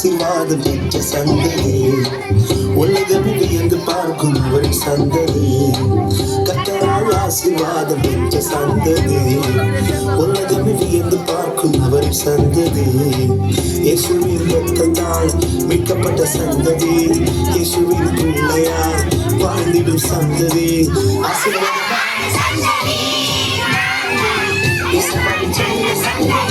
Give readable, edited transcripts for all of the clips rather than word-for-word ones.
ஆசீர்வாதம் பெற்ற சந்ததி, உலகமே வியந்து பார்க்கும் அவரின் சந்ததி. கர்த்தரால் ஆசீர்வாதம் பெற்ற சந்ததி, உலகமே வியந்து பார்க்கும் அவரின் சந்ததி. இயேசுவின் இரத்தத்தால் மீட்கப்பட்ட சந்ததி, இயேசுவின் பிள்ளையால் வாழ்ந்திடும் சந்ததி. ஆசீர்வாதமான சந்ததி, இயேசுவின் சின்ன சந்ததி.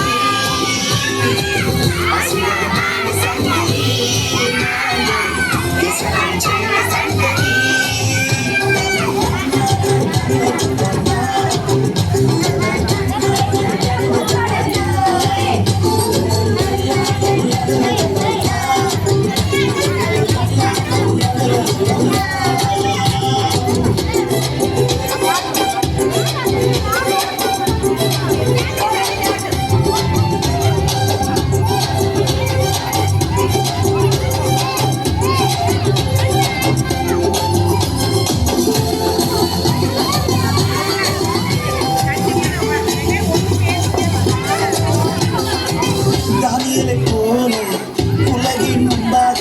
உலகின் முன்பாக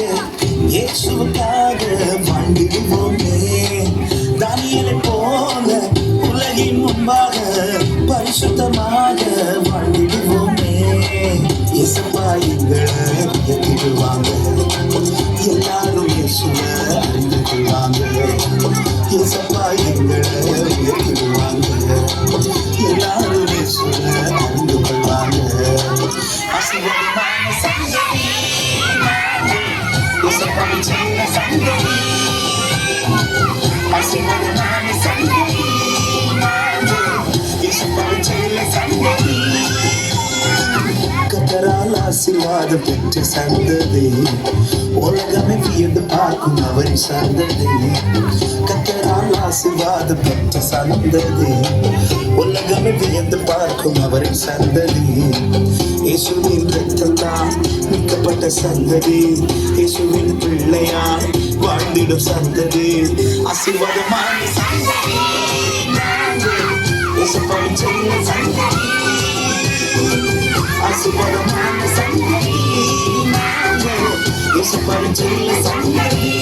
இயேசுவுக்காக வாழ்ந்திடுவோமே. தானியேலை போல உலகின் முன்பாக பரிசுத்தமாக வாழ்ந்திடுவோமே. இயேசப்பா எங்களை உயர்த்திடுவாங்க, எல்லாரும் இயேசுவை அறிந்து கொள்வாங்க. இயேசப்பா எங்களை உயர்த்திடுவாங்க, எல்லாரும் இயேசுவை அறிந்து கொள்வாங்க. ஆசீர்வாதமான சந்ததி, இயேசுவின் சின்ன சந்ததி. ஆசீர்வாதமான சந்ததி, இயேசுவின் சின்ன சந்ததி. கர்த்தரால் ஆசீர்வாதம் பெற்ற சந்ததி, உலகமே வியந்து பார்க்கும் அவரின் சந்ததி. கர்த்தரால் ஆசீர்வாதம் பெற்ற சந்ததி, உலகமே வியந்து பார்க்கும் அவரின் சந்ததி. இயேசுவின் இரத்தத்தால் மீட்கப்பட்ட சந்ததி, இயேசுவின் பிள்ளையால் வாழ்ந்திடும் சந்ததி. ஆசீர்வாதமான சந்ததி, இயேசுவின் சின்ன சந்ததி. ஆசீர்வாதமான சந்ததி, இயேசுவின் சின்ன சந்ததி.